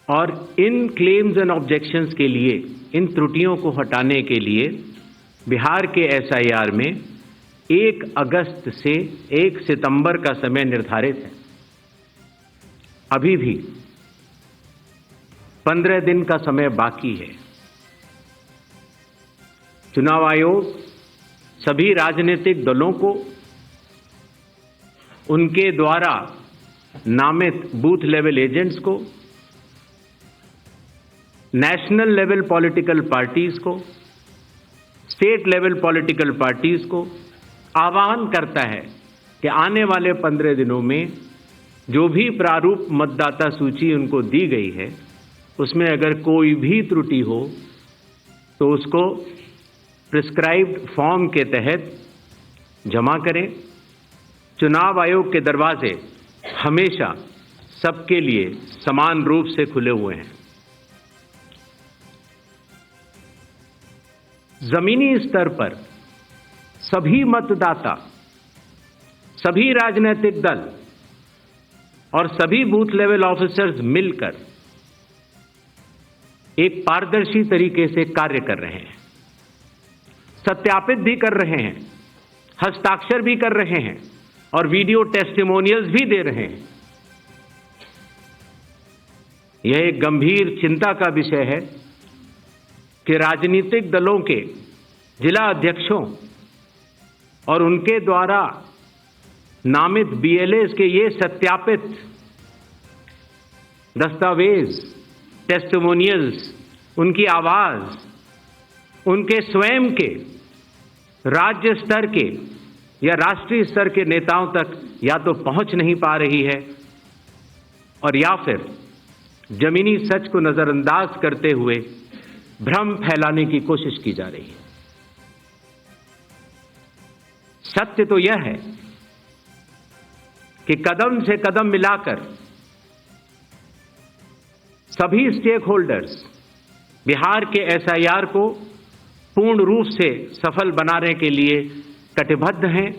और इन claims and objections के लिए, इन त्रुटियों को हटाने के लिए बिहार के एसआईआर में 1 अगस्त से 1 सितंबर का समय निर्धारित है। अभी भी 15 दिन का समय बाकी है। चुनाव आयोग सभी राजनीतिक दलों को उनके द्वारा नामित बूथ लेवल एजेंट्स को, नेशनल लेवल पॉलिटिकल पार्टीज को, स्टेट लेवल पॉलिटिकल पार्टीज को आह्वान करता है कि आने वाले 15 दिनों में जो भी प्रारूप मतदाता सूची उनको दी गई है उसमें अगर कोई भी त्रुटि हो तो उसको प्रिस्क्राइब्ड फॉर्म के तहत जमा करें। चुनाव आयोग के दरवाजे हमेशा सबके लिए समान रूप से खुले हुए हैं। जमीनी स्तर पर सभी मतदाता, सभी राजनीतिक दल और सभी बूथ लेवल ऑफिसर्स मिलकर एक पारदर्शी तरीके से कार्य कर रहे हैं, सत्यापित भी कर रहे हैं, हस्ताक्षर भी कर रहे हैं और वीडियो टेस्टिमोनियल्स भी दे रहे हैं। यह एक गंभीर चिंता का विषय है कि राजनीतिक दलों के जिला अध्यक्षों और उनके द्वारा नामित बीएलएस के ये सत्यापित दस्तावेज, टेस्टिमोनियल्स, उनकी आवाज उनके स्वयं के राज्य स्तर के या राष्ट्रीय स्तर के नेताओं तक या तो पहुंच नहीं पा रही है और या फिर जमीनी सच को नजरअंदाज करते हुए भ्रम फैलाने की कोशिश की जा रही है। सत्य तो यह है कि कदम से कदम मिलाकर सभी स्टेक होल्डर्स बिहार के एसआईआर को पूर्ण रूप से सफल बनाने के लिए कटिबद्ध हैं,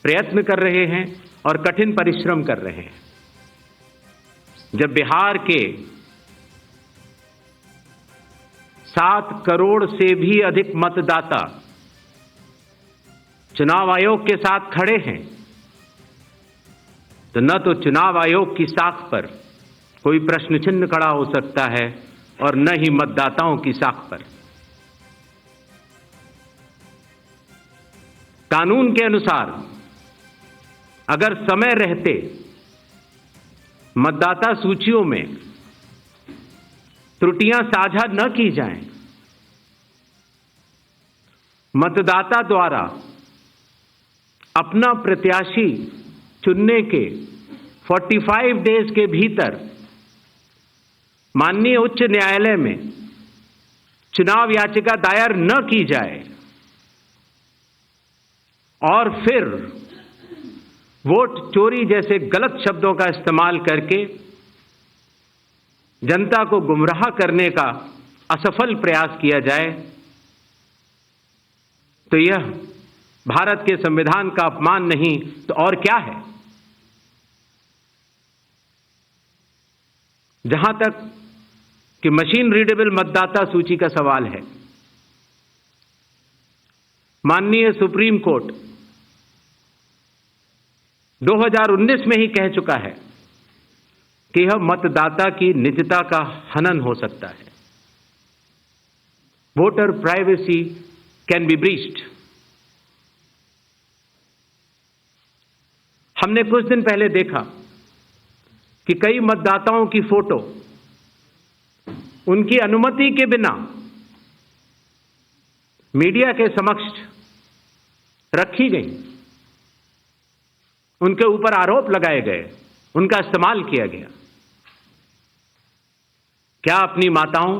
प्रयत्न कर रहे हैं और कठिन परिश्रम कर रहे हैं। जब बिहार के 7 करोड़ से भी अधिक मतदाता चुनाव आयोग के साथ खड़े हैं तो न तो चुनाव आयोग की साख पर कोई प्रश्न चिन्ह खड़ा हो सकता है और न ही मतदाताओं की साख पर। कानून के अनुसार अगर समय रहते मतदाता सूचियों में त्रुटियां साझा न की जाएं, मतदाता द्वारा अपना प्रत्याशी चुनने के 45 डेज के भीतर माननीय उच्च न्यायालय में चुनाव याचिका दायर न की जाए और फिर वोट चोरी जैसे गलत शब्दों का इस्तेमाल करके जनता को गुमराह करने का असफल प्रयास किया जाए तो यह भारत के संविधान का अपमान नहीं तो और क्या है। जहां तक कि मशीन रीडेबल मतदाता सूची का सवाल है, माननीय सुप्रीम कोर्ट 2019 में ही कह चुका है कि यह मतदाता की निजता का हनन हो सकता है। Voter privacy can be breached. हमने कुछ दिन पहले देखा कि कई मतदाताओं की फोटो उनकी अनुमति के बिना मीडिया के समक्ष रखी गई, उनके ऊपर आरोप लगाए गए, उनका इस्तेमाल किया गया। क्या अपनी माताओं,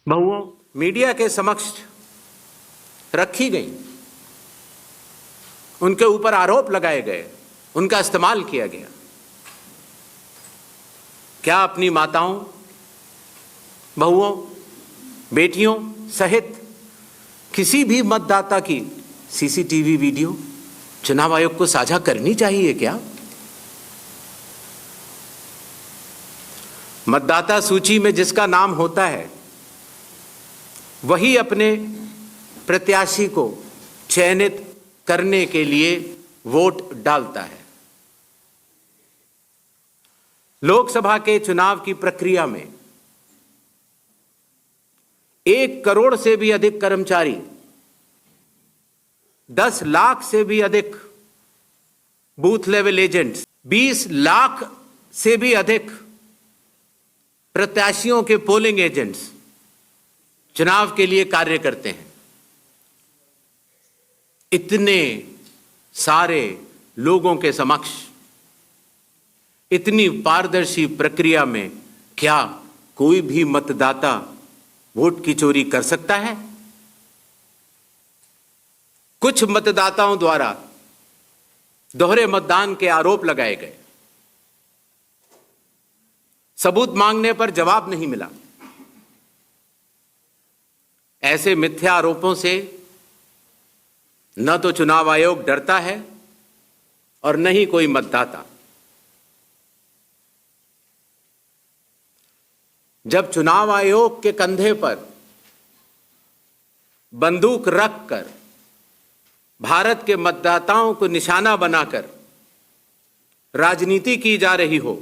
बहुओं मीडिया के समक्ष रखी गई, उनके ऊपर आरोप लगाए गए, उनका इस्तेमाल किया गया? क्या अपनी माताओं, बहुओं, बेटियों सहित किसी भी मतदाता की सीसीटीवी वीडियो चुनाव आयोग को साझा करनी चाहिए क्या? मतदाता सूची में जिसका नाम होता है वही अपने प्रत्याशी को चयनित करने के लिए वोट डालता है। लोकसभा के चुनाव की प्रक्रिया में 1 करोड़ से भी अधिक कर्मचारी, 10 लाख से भी अधिक बूथ लेवल एजेंट्स, 20 लाख से भी अधिक प्रत्याशियों के पोलिंग एजेंट्स चुनाव के लिए कार्य करते हैं। इतने सारे लोगों के समक्ष इतनी पारदर्शी प्रक्रिया में क्या कोई भी मतदाता वोट की चोरी कर सकता है? कुछ मतदाताओं द्वारा दोहरे मतदान के आरोप लगाए गए। सबूत मांगने पर जवाब नहीं मिला। ऐसे मिथ्या आरोपों से न तो चुनाव आयोग डरता है और न ही कोई मतदाता। जब चुनाव आयोग के कंधे पर बंदूक रखकर भारत के मतदाताओं को निशाना बनाकर राजनीति की जा रही हो,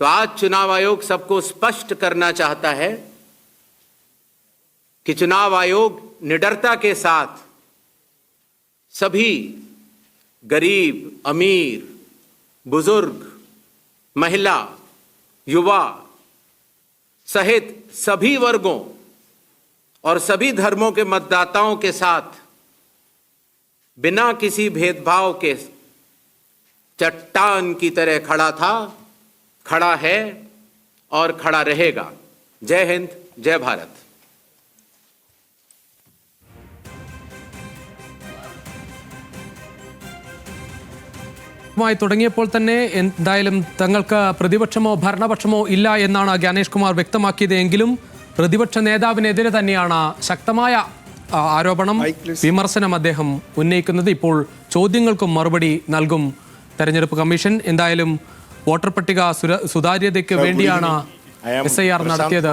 तो आज चुनाव आयोग सबको स्पष्ट करना चाहता है कि चुनाव आयोग निडरता के साथ सभी गरीब, अमीर, बुजुर्ग, महिला, युवा सहित सभी वर्गों और सभी धर्मों के मतदाताओं के साथ बिना किसी भेदभाव के चट्टान की तरह खड़ा था, खड़ा है और खड़ा रहेगा। जय हिंद, जय भारत। തുടങ്ങിയപ്പോൾ തന്നെ എന്തായാലും തങ്ങൾക്ക് പ്രതിപക്ഷമോ ഭരണപക്ഷമോ ഇല്ല എന്നാണ് ജ്ഞാനേഷ് കുമാർ വ്യക്തമാക്കിയത്. എങ്കിലും പ്രതിപക്ഷ നേതാവിനെതിരെ തന്നെയാണ് ശക്തമായ ആരോപണം, വിമർശനം അദ്ദേഹം ഉന്നയിക്കുന്നത്. ഇപ്പോൾ ചോദ്യങ്ങൾക്കും മറുപടി നൽകും തെരഞ്ഞെടുപ്പ് കമ്മീഷൻ. എന്തായാലും വോട്ടർ പട്ടിക സുതാര്യതയ്ക്ക് വേണ്ടിയാണ് SIR നടത്തിയത്.